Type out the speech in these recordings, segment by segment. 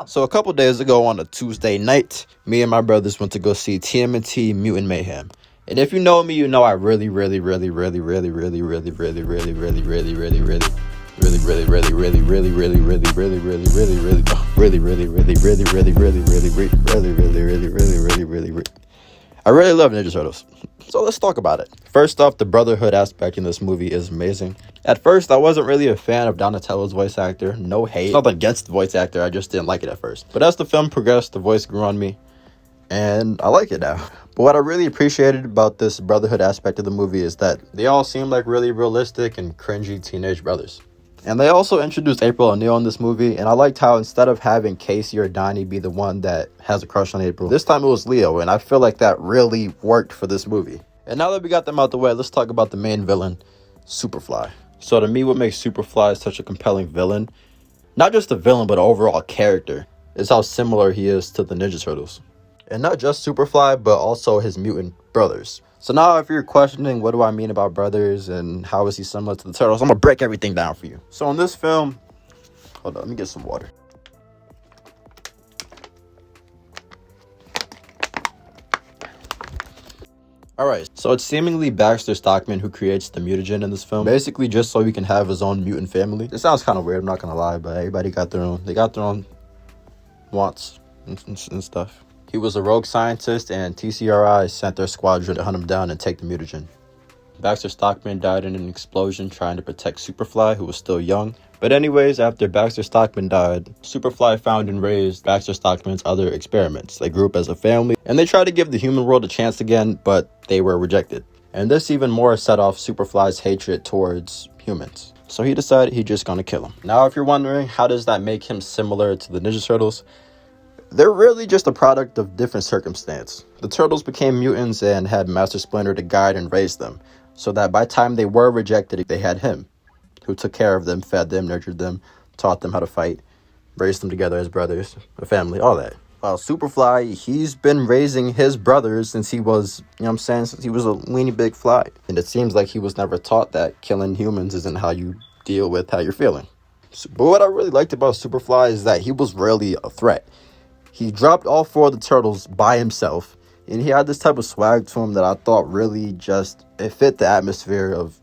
So a couple days ago on a Tuesday night, me and my brothers went to go see TMNT Mutant Mayhem. And if you know me, you know I really love Ninja Turtles. So let's talk about it. First off, the brotherhood aspect in this movie is amazing. At first, I wasn't really a fan of Donatello's voice actor. No hate. Nothing against the voice actor, I just didn't like it at first. But as the film progressed, the voice grew on me, and I like it now. But what I really appreciated about this brotherhood aspect of the movie is that they all seem like really realistic and cringy teenage brothers. And they also introduced April O'Neil in this movie, and I liked how instead of having Casey or Donnie be the one that has a crush on April, this time it was Leo, and I feel like that really worked for this movie. And now that we got them out the way, let's talk about the main villain, Superfly. So to me, what makes Superfly such a compelling villain, not just a villain, but an overall character, is how similar he is to the Ninja Turtles. And not just Superfly, but also his mutant brothers. So now if you're questioning what do I mean about brothers and how is he similar to the Turtles, I'm going to break everything down for you. So in this film, hold on, let me get some water. Alright, so it's seemingly Baxter Stockman who creates the mutagen in this film, basically just so he can have his own mutant family. It sounds kind of weird, I'm not going to lie, but everybody got their own wants and stuff. He was a rogue scientist, and TCRI sent their squadron to hunt him down and take the mutagen. Baxter Stockman died in an explosion trying to protect Superfly, who was still young. But anyways, after Baxter Stockman died, Superfly found and raised Baxter Stockman's other experiments. They grew up as a family, and they tried to give the human world a chance again, but they were rejected. And this even more set off Superfly's hatred towards humans. So he decided he's just gonna kill him. Now, if you're wondering, how does that make him similar to the Ninja Turtles? They're really just a product of different circumstance. The Turtles became mutants and had Master Splinter to guide and raise them, so that by the time they were rejected, they had him, who took care of them, fed them, nurtured them, taught them how to fight, raised them together as brothers, a family, all that. While Superfly, he's been raising his brothers since he was, since he was a weenie big fly. And it seems like he was never taught that killing humans isn't how you deal with how you're feeling. But what I really liked about Superfly is that he was really a threat. He dropped all 4 of the Turtles by himself, and he had this type of swag to him that I thought really it fit the atmosphere of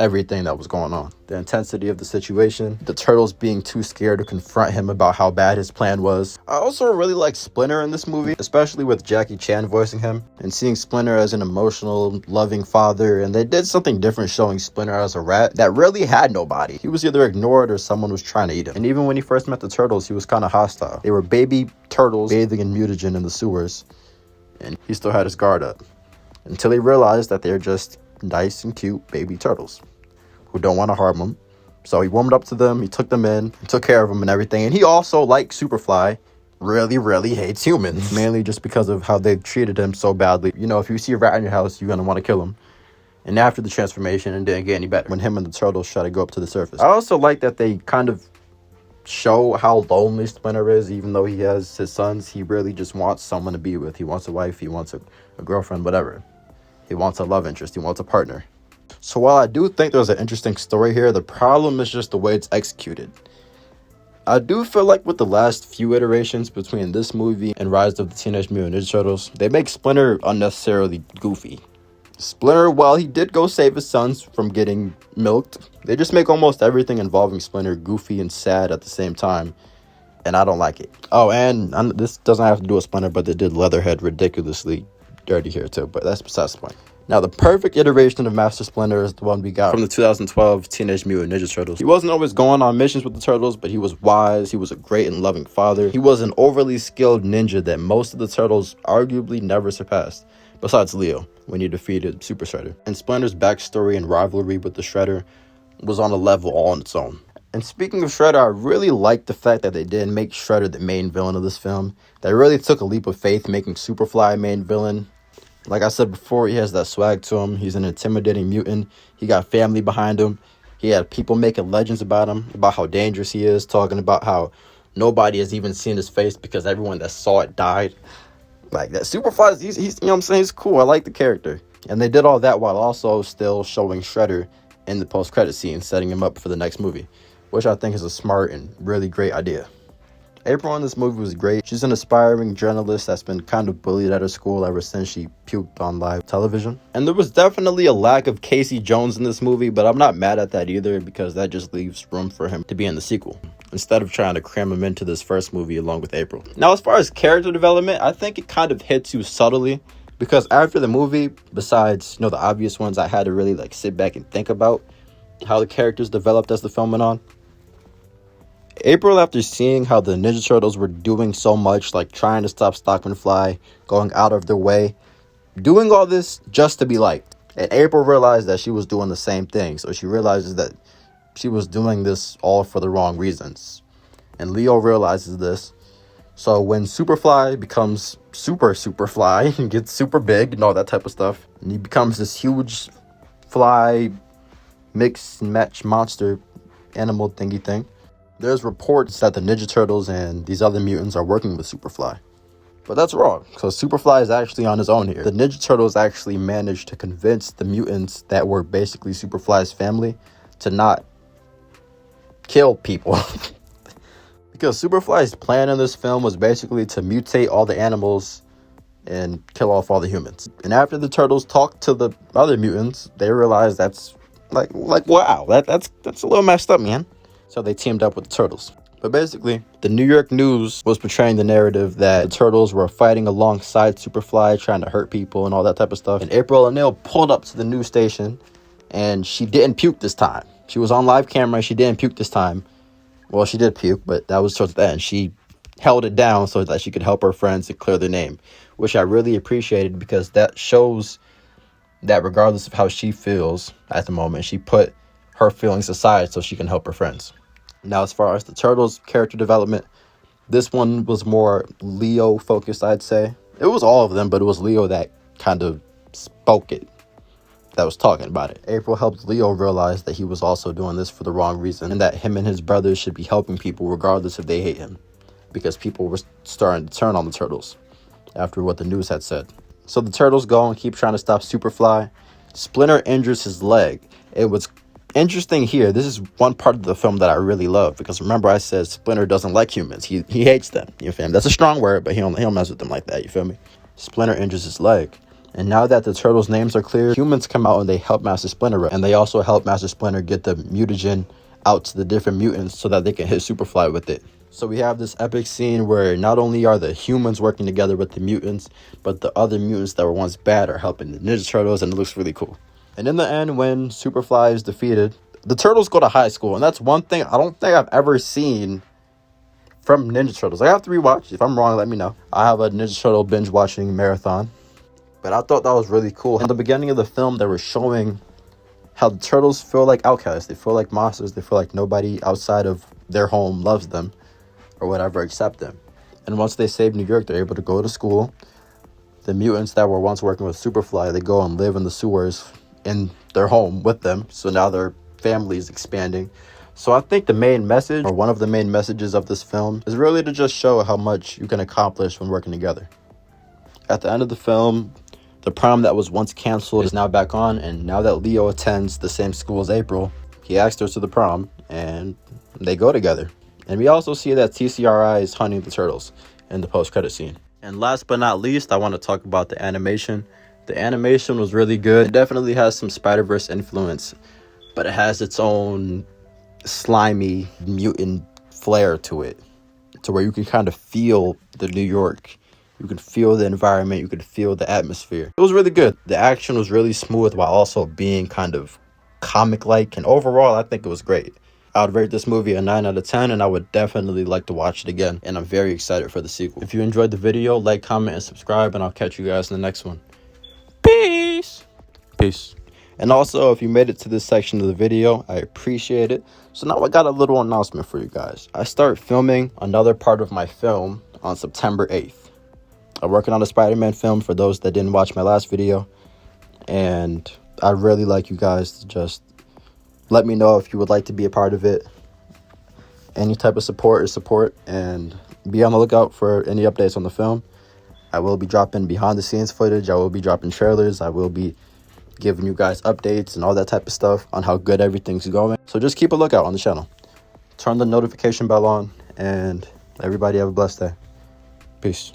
everything that was going on. The intensity of the situation, the Turtles being too scared to confront him about how bad his plan was. I also really like Splinter in this movie, especially with Jackie Chan voicing him, and seeing Splinter as an emotional, loving father, and they did something different showing Splinter as a rat that really had nobody. He was either ignored or someone was trying to eat him. And even when he first met the Turtles, he was kind of hostile. They were baby turtles bathing in mutagen in the sewers, and he still had his guard up. Until he realized that they're just nice and cute baby turtles who don't want to harm him. So he warmed up to them, he took them in, took care of them and everything. And he also, like Superfly, really hates humans. Mainly just because of how they've treated him so badly. You know, if you see a rat in your house, you're going to want to kill him. And after the transformation, it didn't get any better when him and the Turtles try to go up to the surface. I also like that they kind of show how lonely Splinter is. Even though he has his sons, he really just wants someone to be with. He wants a wife, he wants a girlfriend, whatever. He wants a love interest, he wants a partner. So while I do think there's an interesting story here, the problem is just the way it's executed. I do feel like with the last few iterations between this movie and Rise of the Teenage Mutant Ninja Turtles, they make Splinter unnecessarily goofy. Splinter, while he did go save his sons from getting milked, they just make almost everything involving Splinter goofy and sad at the same time, and I don't like it. Oh, and this doesn't have to do with Splinter, but they did Leatherhead ridiculously dirty here too, but that's besides the point. Now, the perfect iteration of Master Splinter is the one we got from the 2012 Teenage Mutant Ninja Turtles. He wasn't always going on missions with the Turtles, but he was wise, he was a great and loving father. He was an overly skilled ninja that most of the Turtles arguably never surpassed, besides Leo, when he defeated Super Shredder. And Splinter's backstory and rivalry with the Shredder was on a level all on its own. And speaking of Shredder, I really liked the fact that they didn't make Shredder the main villain of this film. They really took a leap of faith making Superfly main villain. Like I said before, he has that swag to him. He's an intimidating mutant. He got family behind him. He had people making legends about him, about how dangerous he is, talking about how nobody has even seen his face because everyone that saw it died. Like that Superfly, he's you know what I'm saying? He's cool. I like the character. And they did all that while also still showing Shredder in the post-credit scene, setting him up for the next movie, which I think is a smart and really great idea. April in this movie was great. She's an aspiring journalist that's been kind of bullied at her school ever since she puked on live television. And there was definitely a lack of Casey Jones in this movie, but I'm not mad at that either, because that just leaves room for him to be in the sequel, instead of trying to cram him into this first movie along with April. Now, as far as character development, I think it kind of hits you subtly, because after the movie, besides, the obvious ones, I had to really sit back and think about how the characters developed as the film went on. April, after seeing how the Ninja Turtles were doing so much, trying to stop Stockman Fly, going out of their way, doing all this just to be liked. And April realized that she was doing the same thing. So she realizes that she was doing this all for the wrong reasons. And Leo realizes this. So when Superfly becomes Superfly and gets super big and all that type of stuff, and he becomes this huge fly mix and match monster animal thingy thing, there's reports that the Ninja Turtles and these other mutants are working with Superfly. But that's wrong, because Superfly is actually on his own here. The Ninja Turtles actually managed to convince the mutants that were basically Superfly's family to not kill people. Because Superfly's plan in this film was basically to mutate all the animals and kill off all the humans. And after the Turtles talked to the other mutants, they realized that's wow, that's a little messed up, man. So they teamed up with the Turtles. But basically, the New York News was portraying the narrative that the Turtles were fighting alongside Superfly, trying to hurt people and all that type of stuff. And April O'Neil pulled up to the news station, and she didn't puke this time. She was on live camera, she didn't puke this time. Well, she did puke, but that was towards the end. She held it down so that she could help her friends and clear their name, which I really appreciated, because that shows that regardless of how she feels at the moment, she put her feelings aside so she can help her friends. Now, as far as the Turtles' character development, this one was more Leo focused, I'd say. It was all of them, but it was Leo that kind of spoke it, that was talking about it. April helped Leo realize that he was also doing this for the wrong reason, and that him and his brothers should be helping people regardless if they hate him, because people were starting to turn on the Turtles after what the news had said. So the Turtles go and keep trying to stop Superfly. Splinter injures his leg. It was interesting here. This is one part of the film that I really love, because remember I said Splinter doesn't like humans. He hates them. You feel me? That's a strong word, but he don't mess with them like that. You feel me? Splinter injures his leg. And now that the Turtles' names are clear, humans come out and they help Master Splinter. And they also help Master Splinter get the mutagen out to the different mutants so that they can hit Superfly with it. So we have this epic scene where not only are the humans working together with the mutants, but the other mutants that were once bad are helping the Ninja Turtles, and it looks really cool. And in the end, when Superfly is defeated, the Turtles go to high school. And that's one thing I don't think I've ever seen from Ninja Turtles. I have to rewatch. If I'm wrong, let me know. I have a Ninja Turtle binge watching marathon. But I thought that was really cool. In the beginning of the film, they were showing how the Turtles feel like outcasts. They feel like monsters. They feel like nobody outside of their home loves them or whatever except them. And once they save New York, they're able to go to school. The mutants that were once working with Superfly, they go and live in the sewers in their home with them. So now their family is expanding. So I think the main message, or one of the main messages of this film, is really to just show how much you can accomplish when working together. At the end of the film, the prom that was once canceled is now back on, and now that Leo attends the same school as April, he asked her to the prom, and they go together. And we also see that TCRI is hunting the Turtles in the post-credit scene. And last but not least, I want to talk about the animation. The animation was really good. It definitely has some Spider-Verse influence, but it has its own slimy mutant flair to it, to where you can kind of feel the New York. You can feel the environment. You can feel the atmosphere. It was really good. The action was really smooth while also being kind of comic-like. And overall, I think it was great. I would rate this movie a 9 out of 10, and I would definitely like to watch it again. And I'm very excited for the sequel. If you enjoyed the video, like, comment, and subscribe, and I'll catch you guys in the next one. Peace. Peace. And also, if you made it to this section of the video, I appreciate it. So now I got a little announcement for you guys. I start filming another part of my film on September 8th. I'm working on a Spider-Man film for those that didn't watch my last video. And I'd really like you guys to just let me know if you would like to be a part of it. Any type of support is support. And be on the lookout for any updates on the film. I will be dropping behind-the-scenes footage. I will be dropping trailers. I will be giving you guys updates and all that type of stuff on how good everything's going. So just keep a lookout on the channel. Turn the notification bell on. And Everybody have a blessed day. Peace.